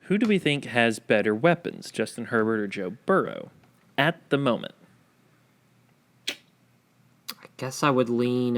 Who do we think has better weapons, Justin Herbert or Joe Burrow, at the moment? I guess I would lean.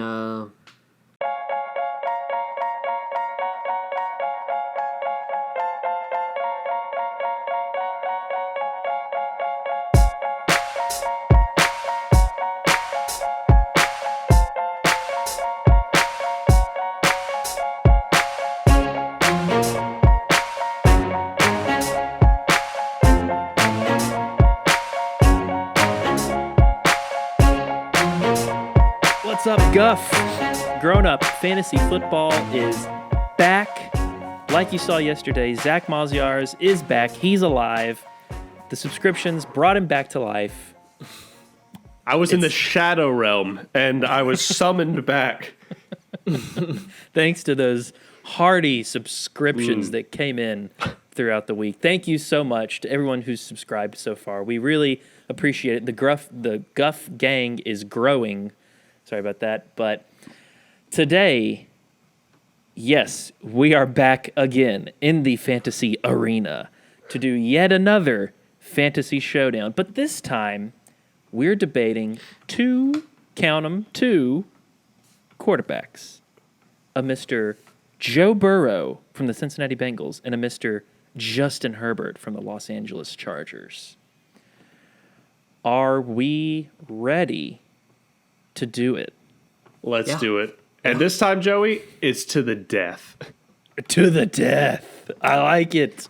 What's up, Guff? Grown Up Fantasy Football is back. Like you saw yesterday, Zach Maziarz is back. He's alive. The subscriptions brought him back to life. I was in the shadow realm, and I was summoned back. Thanks to those hearty subscriptions that came in throughout the week. Thank you so much to everyone who's subscribed so far. We really appreciate it. The Guff gang is growing. Sorry about that. But today, yes, we are back again in the fantasy arena to do yet another fantasy showdown. But this time, we're debating two quarterbacks. A Mr. Joe Burrow from the Cincinnati Bengals and a Mr. Justin Herbert from the Los Angeles Chargers. Are we ready to do it? Let's do it. And this time, Joey, it's to the death. To the death. I like it.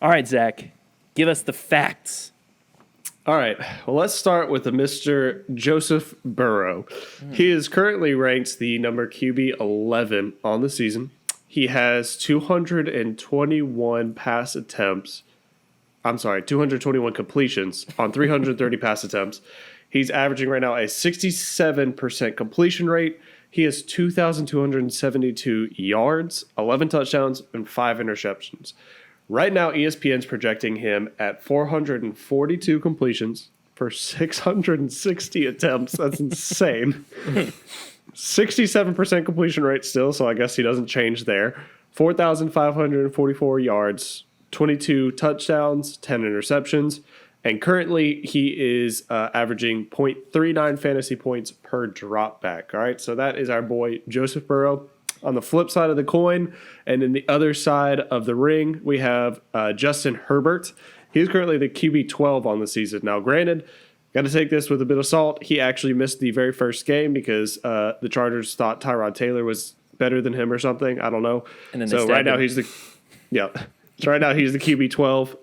All right, Zach, give us the facts. All right. Well, let's start with the Mr. Joseph Burrow. He is currently ranked the number QB 11 on the season. He has 221 completions on 330 pass attempts. He's averaging right now a 67% completion rate. He has 2,272 yards, 11 touchdowns, and 5 interceptions. Right now, ESPN's projecting him at 442 completions for 660 attempts. That's insane. 67% completion rate still, so I guess he doesn't change there. 4,544 yards, 22 touchdowns, 10 interceptions. And currently, he is averaging 0.39 fantasy points per drop back. All right, so that is our boy, Joseph Burrow. On the flip side of the coin, and in the other side of the ring, we have Justin Herbert. He's currently the QB 12 on the season. Now, granted, got to take this with a bit of salt. He actually missed the very first game because the Chargers thought Tyrod Taylor was better than him or something. I don't know. And then so right now he's the QB 12.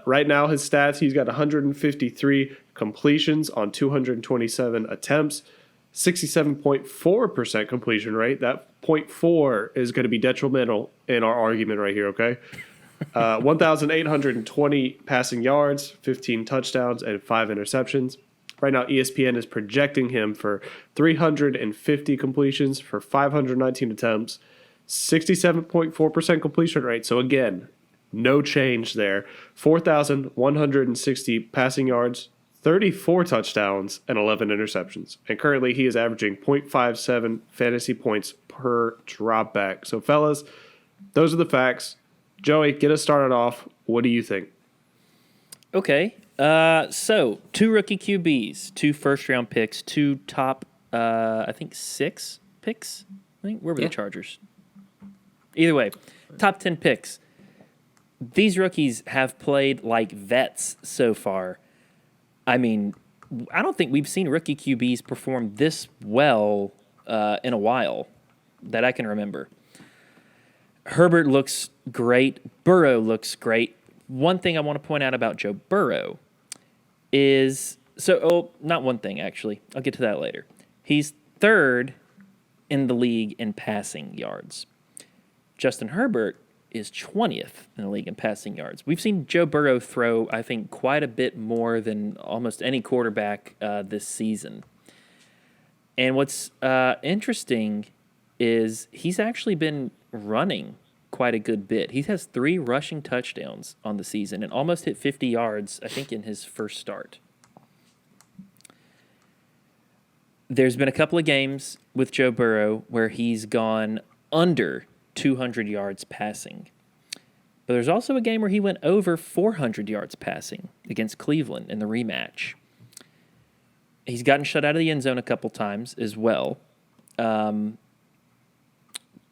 Right now his stats, he's got 153 completions on 227 attempts. 67.4% completion rate. That 0.4 is going to be detrimental in our argument right here, okay? 1,820 passing yards, 15 touchdowns, and 5 interceptions. Right now, ESPN is projecting him for 350 completions for 519 attempts, 67.4% completion rate. So again, no change there. 4,160 passing yards, 34 touchdowns, and 11 interceptions. And currently, he is averaging 0.57 fantasy points per drop back. So, fellas, those are the facts. Joey, get us started off. What do you think? Okay. So, 2 rookie QBs, 2 first-round picks, 2 top, 6 picks? Where were the Chargers? Either way, top 10 picks. These rookies have played like vets so far. I mean, I don't think we've seen rookie QBs perform this well in a while that I can remember. Herbert looks great. Burrow looks great. One thing I want to point out about Joe Burrow is not one thing, actually. I'll get to that later. He's 3rd in the league in passing yards. Justin Herbert is 20th in the league in passing yards. We've seen Joe Burrow throw, I think, quite a bit more than almost any quarterback this season. And what's interesting is he's actually been running quite a good bit. He has 3 rushing touchdowns on the season and almost hit 50 yards, I think, in his first start. There's been a couple of games with Joe Burrow where he's gone under 200 yards passing. But there's also a game where he went over 400 yards passing against Cleveland in the rematch. He's gotten shut out of the end zone a couple times as well.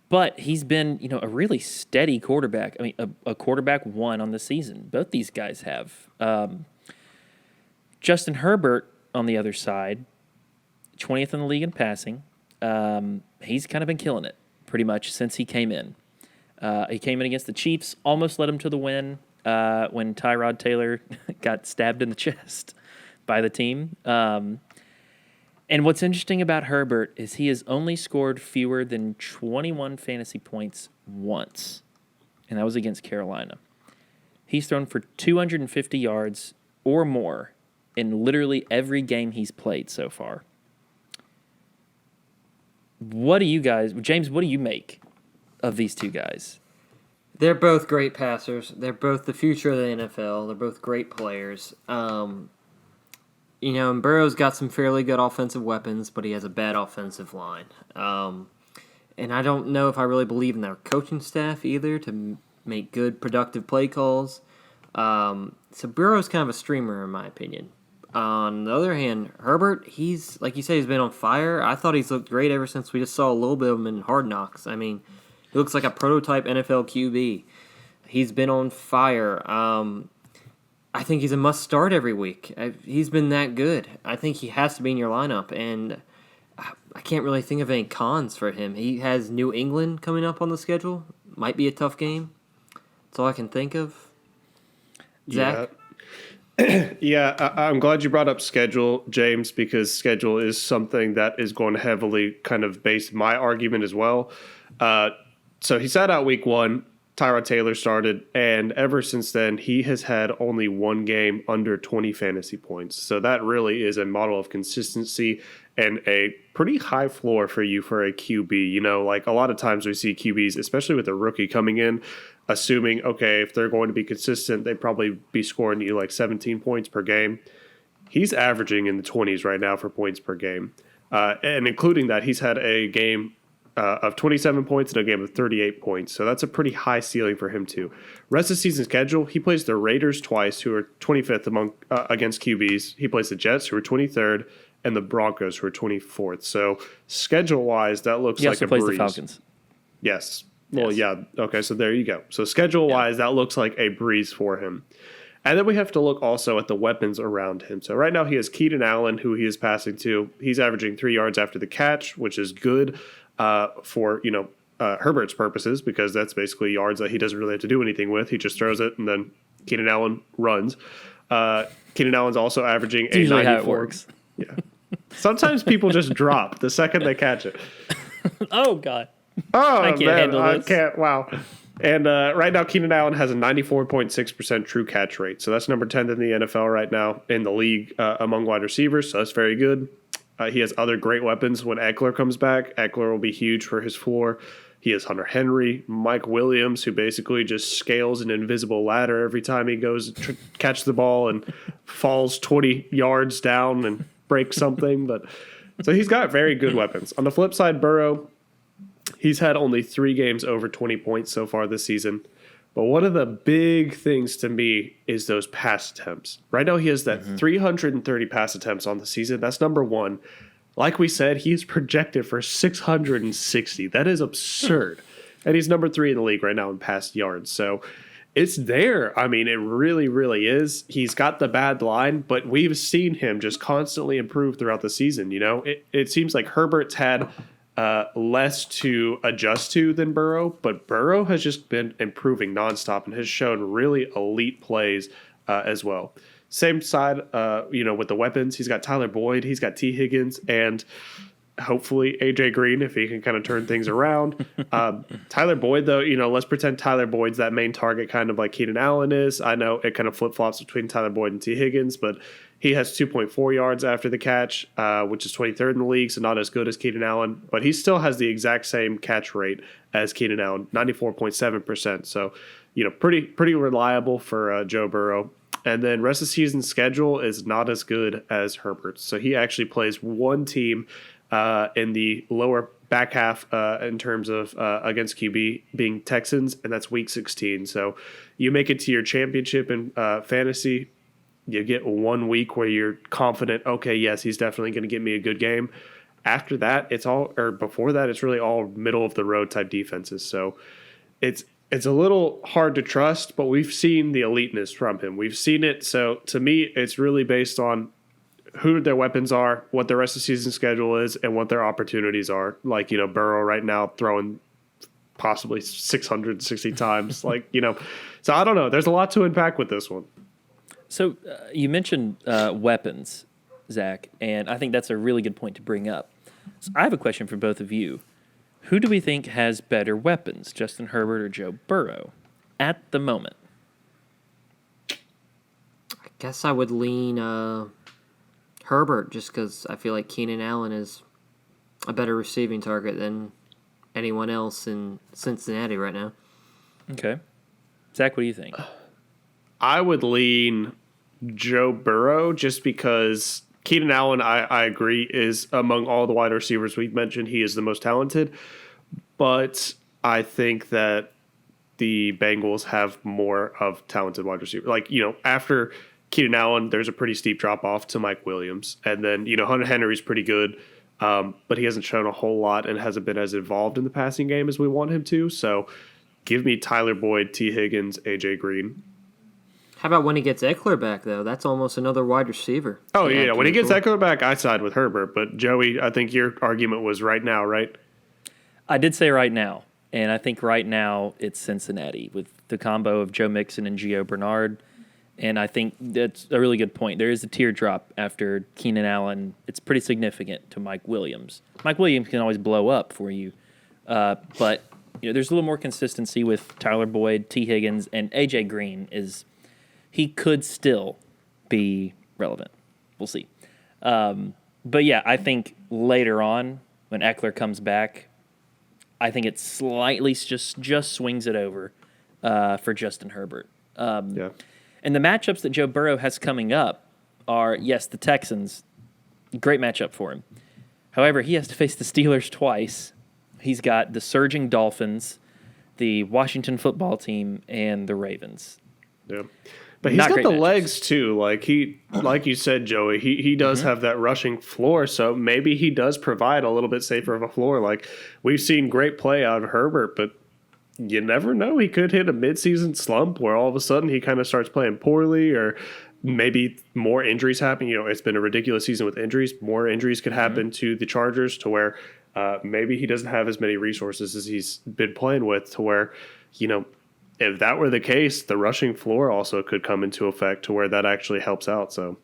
But he's been, a really steady quarterback. I mean, a quarterback one on the season. Both these guys have. Justin Herbert, on the other side, 20th in the league in passing. He's kind of been killing it pretty much since he came in. He came in against the Chiefs, almost led him to the win when Tyrod Taylor got stabbed in the chest by the team. And what's interesting about Herbert is he has only scored fewer than 21 fantasy points once, and that was against Carolina. He's thrown for 250 yards or more in literally every game he's played so far. What do you guys, James, what do you make of these two guys? They're both great passers. They're both the future of the NFL. They're both great players. And Burrow's got some fairly good offensive weapons, but he has a bad offensive line. And I don't know if I really believe in their coaching staff either to make good, productive play calls. So Burrow's kind of a streamer, in my opinion. On the other hand, Herbert, he's, like you say, he's been on fire. I thought he's looked great ever since we just saw a little bit of him in Hard Knocks. I mean, he looks like a prototype NFL QB. He's been on fire. I think he's a must-start every week. He's been that good. I think he has to be in your lineup, and I can't really think of any cons for him. He has New England coming up on the schedule. Might be a tough game. That's all I can think of. Zach? Yeah, I'm glad you brought up schedule, James, because schedule is something that is going to heavily kind of base my argument as well. So he sat out week one. Tyrod Taylor started, and ever since then, he has had only one game under 20 fantasy points. So that really is a model of consistency and a pretty high floor for you for a QB. Like a lot of times we see QBs, especially with a rookie coming in, assuming, okay, if they're going to be consistent, they'd probably be scoring you like 17 points per game. He's averaging in the 20s right now for points per game. And including that, he's had a game of 27 points and a game of 38 points. So that's a pretty high ceiling for him too. Rest of the season schedule, he plays the Raiders twice, who are 25th among against QBs. He plays the Jets, who are 23rd, and the Broncos, who are 24th. So schedule-wise, that looks like a breeze. He also plays the Falcons. Yes. Well, yeah. Okay, so there you go. So schedule-wise, that looks like a breeze for him. And then we have to look also at the weapons around him. So right now he has Keenan Allen, who he is passing to. He's averaging 3 yards after the catch, which is good for Herbert's purposes, because that's basically yards that he doesn't really have to do anything with. He just throws it, and then Keenan Allen runs. Keenan Allen's also averaging it's usually 94. How it works. Yeah. Sometimes people just drop the second they catch it. Oh, God. Oh, I can't handle this. I can't. Wow. And right now, Keenan Allen has a 94.6% true catch rate. So that's number 10 in the NFL right now in the league among wide receivers. So that's very good. He has other great weapons when Eckler comes back. Eckler will be huge for his floor. He has Hunter Henry, Mike Williams, who basically just scales an invisible ladder every time he goes to catch the ball and falls 20 yards down and breaks something. So he's got very good weapons. On the flip side, Burrow, he's had only 3 games over 20 points so far this season. But one of the big things to me is those pass attempts. Right now he has that 330 pass attempts on the season. That's number 1. Like we said, he's projected for 660. That is absurd. And he's number 3 in the league right now in pass yards. So it's there. I mean, it really, really is. He's got the bad line, but we've seen him just constantly improve throughout the season. It seems like Herbert's had less to adjust to than Burrow, but Burrow has just been improving nonstop and has shown really elite plays as well. Same side, with the weapons, he's got Tyler Boyd, he's got T. Higgins, and hopefully AJ Green if he can kind of turn things around. Tyler Boyd, though, let's pretend Tyler Boyd's that main target, kind of like Keenan Allen is. I know it kind of flip-flops between Tyler Boyd and T. Higgins, but he has 2.4 yards after the catch, which is 23rd in the league, so not as good as Keenan Allen. But he still has the exact same catch rate as Keenan Allen, 94.7%. So, pretty reliable for Joe Burrow. And then rest of the season schedule is not as good as Herbert's. So he actually plays one team in the lower back half in terms of against QB being Texans, and that's week 16. So you make it to your championship in fantasy. You get 1 week where you're confident, okay, yes, he's definitely going to give me a good game. After that, before that, it's really all middle of the road type defenses. So it's a little hard to trust, but we've seen the eliteness from him. We've seen it. So to me, it's really based on who their weapons are, what the rest of the season schedule is, and what their opportunities are. Like, Burrow right now throwing possibly 660 times. So I don't know. There's a lot to unpack with this one. So you mentioned weapons, Zach, and I think that's a really good point to bring up. So I have a question for both of you. Who do we think has better weapons, Justin Herbert or Joe Burrow, at the moment? I guess I would lean Herbert just because I feel like Keenan Allen is a better receiving target than anyone else in Cincinnati right now. Okay. Zach, what do you think? I would lean Joe Burrow just because Keenan Allen, I agree, is among all the wide receivers we've mentioned, he is the most talented. But I think that the Bengals have more of talented wide receivers. After Keenan Allen, there's a pretty steep drop-off to Mike Williams. And then, Hunter Henry's pretty good, but he hasn't shown a whole lot and hasn't been as involved in the passing game as we want him to. So give me Tyler Boyd, T. Higgins, A.J. Green. How about when he gets Eckler back, though? That's almost another wide receiver. Oh, yeah. When he gets Eckler back, I side with Herbert. But, Joey, I think your argument was right now, right? I did say right now, and I think right now it's Cincinnati with the combo of Joe Mixon and Gio Bernard. And I think that's a really good point. There is a teardrop after Keenan Allen. It's pretty significant to Mike Williams. Mike Williams can always blow up for you. But there's a little more consistency with Tyler Boyd, T. Higgins, and A.J. Green he could still be relevant. We'll see. But, yeah, I think later on when Eckler comes back, I think it slightly just swings it over for Justin Herbert. Yeah. And the matchups that Joe Burrow has coming up are, yes, the Texans. Great matchup for him. However, he has to face the Steelers twice. He's got the surging Dolphins, the Washington football team, and the Ravens. Yeah. But he's got the legs too. Like you said, Joey, he does have that rushing floor. So maybe he does provide a little bit safer of a floor. Like we've seen great play out of Herbert, but you never know. He could hit a midseason slump where all of a sudden he kind of starts playing poorly, or maybe more injuries happen. It's been a ridiculous season with injuries. More injuries could happen to the Chargers to where maybe he doesn't have as many resources as he's been playing with, to where, if that were the case, the rushing floor also could come into effect to where that actually helps out. So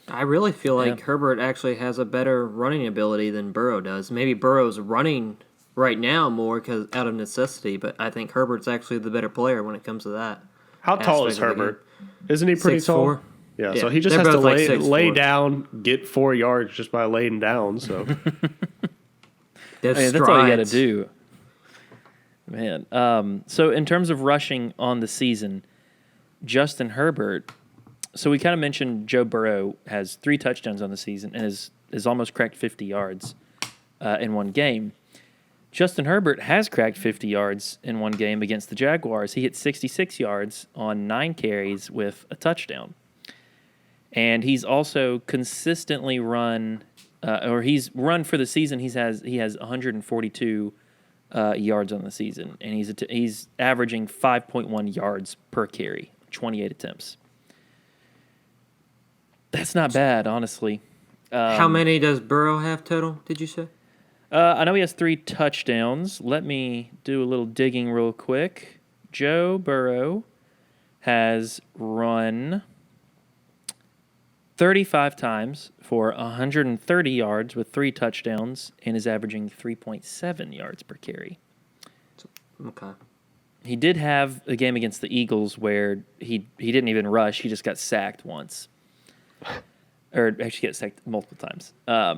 I really feel like Herbert actually has a better running ability than Burrow does. Maybe Burrow's running right now more out of necessity, but I think Herbert's actually the better player when it comes to that. How tall is Herbert? Isn't he pretty tall? 6'4". Yeah, so he just has to lay down, get 4 yards just by laying down. So that's all you got to do. Man, so in terms of rushing on the season, Justin Herbert, so we kind of mentioned Joe Burrow has 3 touchdowns on the season and is almost cracked 50 yards in one game. Justin Herbert has cracked 50 yards in one game against the Jaguars. He hit 66 yards on 9 carries with a touchdown. And he's also consistently run, he's run for the season, he has 142 yards on the season, and he's averaging 5.1 yards per carry, 28 attempts. That's not bad, honestly. How many does Burrow have total, did you say? I know he has 3 touchdowns. Let me do a little digging real quick. Joe Burrow has run 35 times for 130 yards with 3 touchdowns and is averaging 3.7 yards per carry. Okay. He did have a game against the Eagles where he didn't even rush. He just got sacked once. Or actually got sacked multiple times.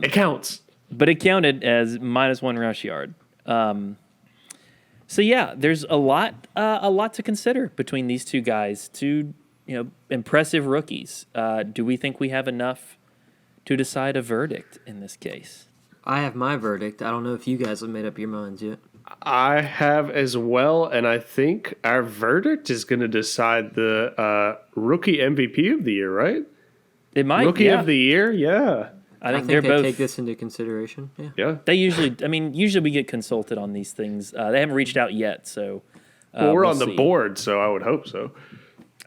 It counts. But it counted as -1 rush yard. So yeah, there's a lot to consider between these two guys. Two impressive rookies. Do we think we have enough to decide a verdict in this case? I have my verdict. I don't know if you guys have made up your minds yet. I have as well, and I think our verdict is going to decide the rookie MVP of the year, right? It might. Rookie yeah. of the year, yeah. I think they they're both. take this into consideration. Yeah. Yeah. They usually we get consulted on these things. They haven't reached out yet, so. Well, we're we'll on the see. board, so I would hope so.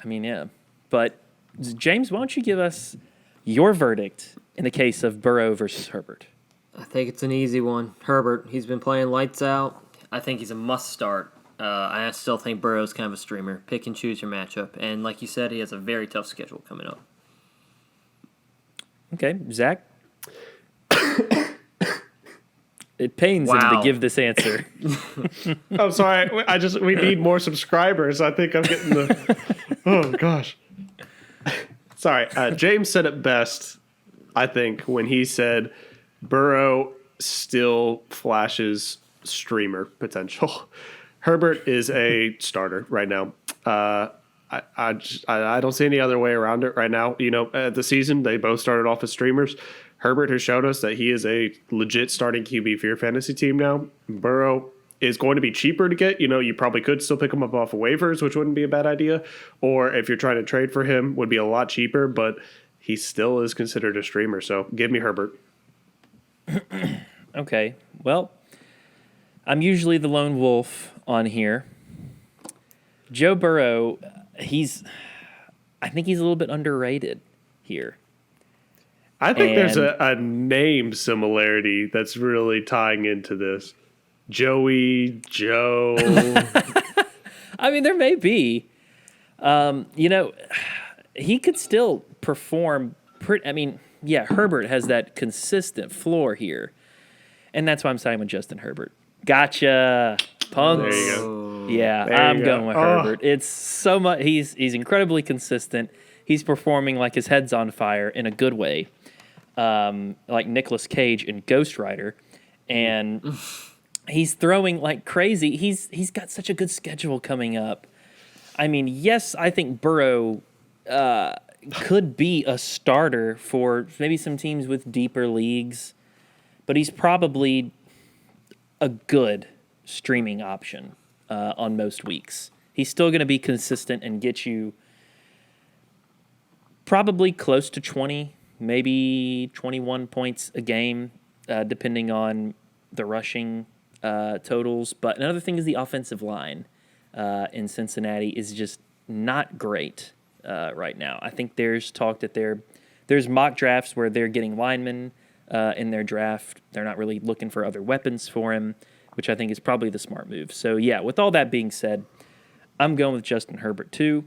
I mean, yeah. But, James, why don't you give us your verdict in the case of Burrow versus Herbert? I think it's an easy one. Herbert, he's been playing lights out. I think he's a must start. I still think Burrow's kind of a streamer. Pick and choose your matchup. And like you said, he has a very tough schedule coming up. Okay, Zach? It pains him to give this answer. I'm sorry. We need more subscribers. I think I'm getting the. Oh gosh. Sorry. James said it best, I think, when he said Burrow still flashes streamer potential. Herbert is a starter right now. I don't see any other way around it right now. At the season, they both started off as streamers. Herbert has shown us that he is a legit starting QB for your fantasy team now. Burrow is going to be cheaper to get. You probably could still pick him up off of waivers, which wouldn't be a bad idea. Or if you're trying to trade for him, would be a lot cheaper, but he still is considered a streamer. So give me Herbert. Okay, well, I'm usually the lone wolf on here. Joe Burrow, I think he's a little bit underrated here. I think there's a name similarity that's really tying into this. Joey, Joe. I mean, there may be. He could still perform. Herbert has that consistent floor here. And that's why I'm siding with Justin Herbert. Gotcha, punks. There you go. Yeah, I'm going with Herbert. It's so much. He's incredibly consistent. He's performing like his head's on fire in a good way, like Nicolas Cage in Ghost Rider, and he's throwing like crazy. He's got such a good schedule coming up. I mean, yes, I think Burrow could be a starter for maybe some teams with deeper leagues, but he's probably a good streaming option on most weeks. He's still going to be consistent and get you probably close to 20, maybe 21 points a game, depending on the rushing totals. But another thing is the offensive line in Cincinnati is just not great right now. I think there's talk that there's mock drafts where they're getting linemen in their draft. They're not really looking for other weapons for him, which I think is probably the smart move. So, yeah, with all that being said, I'm going with Justin Herbert too.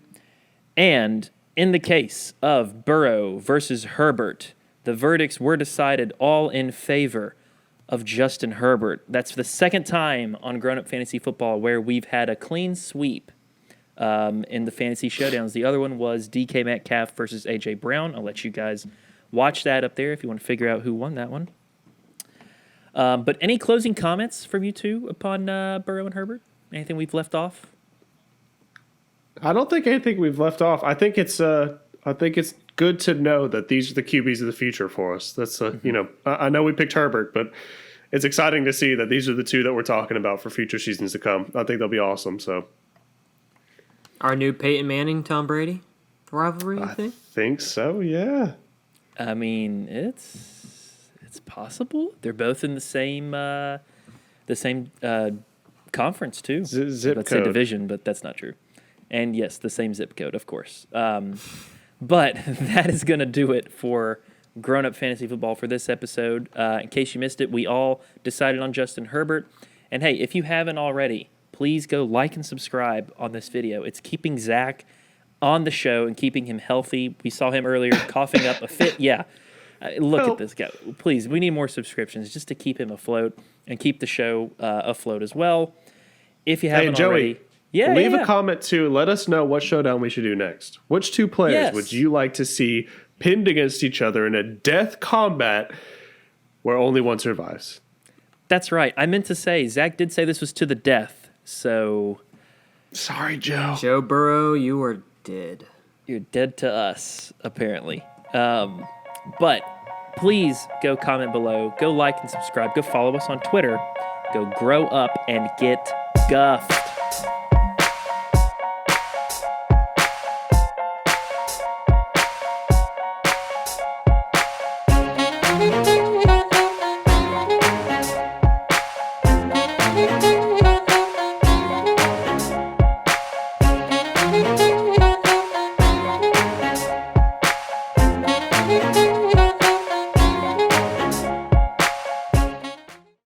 And in the case of Burrow versus Herbert, the verdicts were decided all in favor of Justin Herbert. That's the second time on Grown Up Fantasy Football where we've had a clean sweep in the fantasy showdowns. The other one was DK Metcalf versus A.J. Brown. I'll let you guys watch that up there if you want to figure out who won that one. But any closing comments from you two upon Burrow and Herbert? Anything we've left off? I don't think anything we've left off. I think it's good to know that these are the QBs of the future for us. That's I know we picked Herbert, but it's exciting to see that these are the two that we're talking about for future seasons to come. I think they'll be awesome. So our new Peyton Manning, Tom Brady rivalry, you think? I think so. Yeah. I mean, it's possible. They're both in the same conference too. Zip Let's code. say division, but that's not true. And yes, the same zip code, of course. But that is going to do it for Grown Up Fantasy Football for this episode. In case you missed it, we all decided on Justin Herbert. And hey, if you haven't already, please go like and subscribe on this video. It's keeping Zach on the show and keeping him healthy. We saw him earlier coughing up a fit. Yeah. Look at this guy. Please, we need more subscriptions just to keep him afloat and keep the show afloat as well. If you haven't already... Leave a comment too. Let us know what showdown we should do next. Which two players would you like to see pinned against each other in a death combat where only one survives? That's right. I meant to say, Zach did say this was to the death. So, sorry, Joe. Joe Burrow, you are dead. You're dead to us, apparently. But please go comment below. Go like and subscribe. Go follow us on Twitter. Go grow up and get guffed.